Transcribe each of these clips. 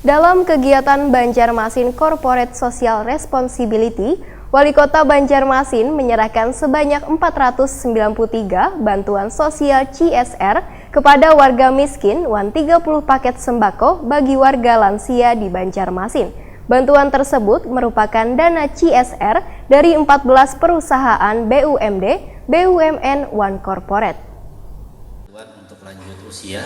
Dalam kegiatan Banjarmasin Corporate Social Responsibility, Wali Kota Banjarmasin menyerahkan sebanyak 493 bantuan sosial CSR kepada warga miskin dan 30 paket sembako bagi warga lansia di Banjarmasin. Bantuan tersebut merupakan dana CSR dari 14 perusahaan BUMD, BUMN, One Corporate. Untuk lanjut usia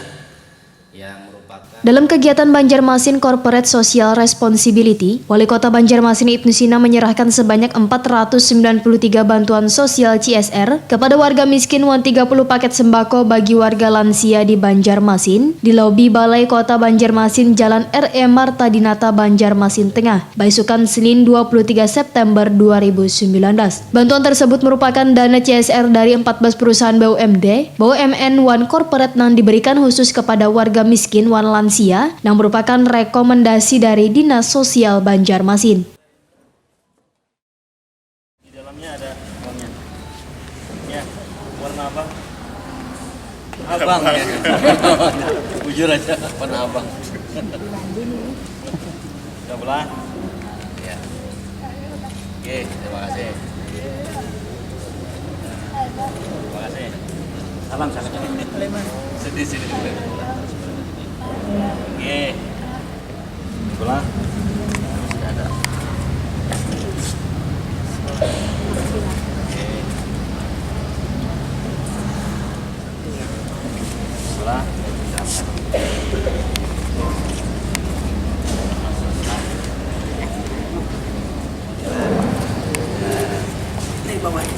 yang merupakan dalam kegiatan Banjarmasin Corporate Social Responsibility, Wali Kota Banjarmasin Ibnu Sina menyerahkan sebanyak 493 bantuan sosial CSR kepada warga miskin dan 30 paket sembako bagi warga lansia di Banjarmasin di lobi Balai Kota Banjarmasin Jalan R.E. Marta Dinata, Banjarmasin Tengah, Baisukan, Senin 23 September 2019. Bantuan tersebut merupakan dana CSR dari 14 perusahaan BUMD, BUMN, One Corporate yang diberikan khusus kepada warga miskin dan lansia yang merupakan rekomendasi dari Dinas Sosial Banjarmasin. Di dalamnya ada uangnya. Ya, warna apa? Abang ya. Jujur aja, warna abang. Sebelah. Ya. Oke, terima kasih. Terima kasih. Salam sana. Sini. Oke. Sebelah. Sudah ada. Oke. Sebelah. Ini bawah ini.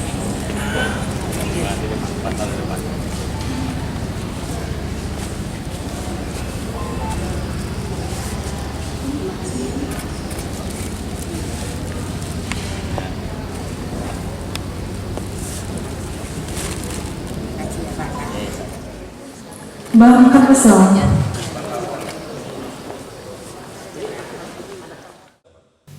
Di depan. Bang Kapesel.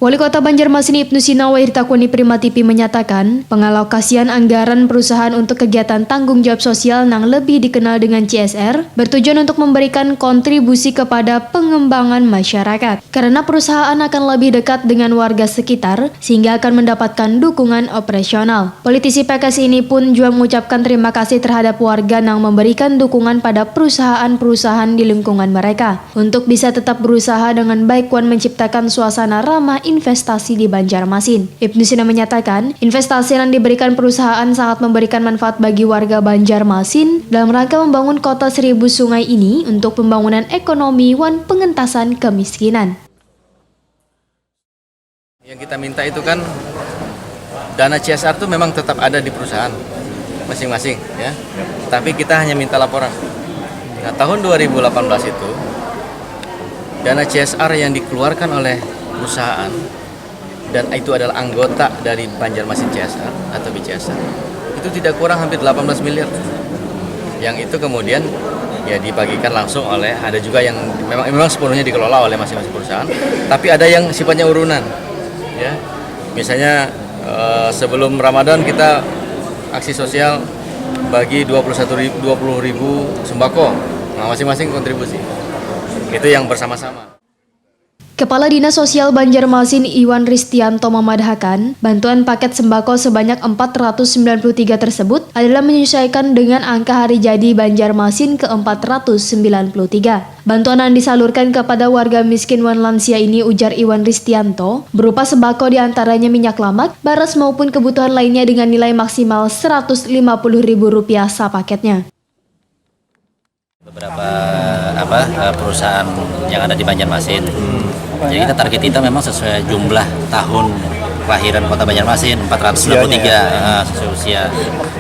Wali Kota Banjarmasin Ibnu Sina Wairtakuni Prima TV menyatakan pengalokasian anggaran perusahaan untuk kegiatan tanggung jawab sosial yang lebih dikenal dengan CSR bertujuan untuk memberikan kontribusi kepada pengembangan masyarakat karena perusahaan akan lebih dekat dengan warga sekitar sehingga akan mendapatkan dukungan operasional. Politisi PKS ini pun juga mengucapkan terima kasih terhadap warga yang memberikan dukungan pada perusahaan-perusahaan di lingkungan mereka untuk bisa tetap berusaha dengan baik dan menciptakan suasana ramah investasi di Banjarmasin. Ibnu Sina menyatakan, investasi yang diberikan perusahaan sangat memberikan manfaat bagi warga Banjarmasin dalam rangka membangun kota 1000 sungai ini untuk pembangunan ekonomi dan pengentasan kemiskinan. yang kita minta itu kan dana CSR itu memang tetap ada di perusahaan masing-masing ya. Tapi kita hanya minta laporan. Nah, tahun 2018 itu dana CSR yang dikeluarkan oleh perusahaan dan itu adalah anggota dari Banjarmasin CSR atau BCSR itu tidak kurang hampir 18 miliar yang itu kemudian ya dibagikan langsung oleh, ada juga yang memang sepenuhnya dikelola oleh masing-masing perusahaan, tapi ada yang sifatnya urunan ya. Misalnya sebelum Ramadan kita aksi sosial bagi 20.000 sembako, nah masing-masing kontribusi itu yang bersama-sama. Kepala Dinas Sosial Banjarmasin Iwan Ristianto memadahkan, bantuan paket sembako sebanyak 493 tersebut adalah menyesuaikan dengan angka hari jadi Banjarmasin ke-493. Bantuan yang disalurkan kepada warga miskin dan lansia ini, ujar Iwan Ristianto, berupa sembako diantaranya minyak lamak, baras maupun kebutuhan lainnya dengan nilai maksimal Rp150.000 sapaketnya. Beberapa perusahaan yang ada di Banjarmasin. Jadi kita target kita memang sesuai jumlah tahun kelahiran Kota Banjarmasin 493 sesuai usia.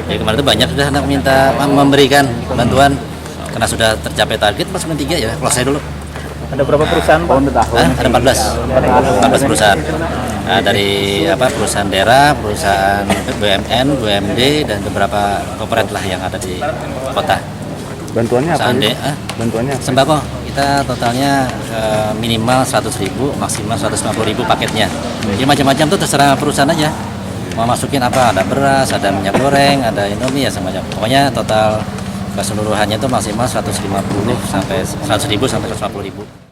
Jadi kemarin itu banyak sudah anak minta memberikan bantuan karena sudah tercapai target 493 ya. Close dulu. Ada berapa perusahaan Pak untuk tahun? Ada 14 perusahaan. Nah, dari perusahaan daerah, perusahaan BUMN, BUMD dan beberapa korporat lah yang ada di kota. Bantuannya apa? Bantuannya apa? Sembako kita totalnya minimal 100.000, maksimal 150.000 paketnya. Jadi macam-macam tuh terserah perusahaan aja. Mau masukin apa? Ada beras, ada minyak goreng, ada Indomie ya semacam. Pokoknya total keseluruhannya itu maksimal 150 sampai 100.000 sampai 150.000.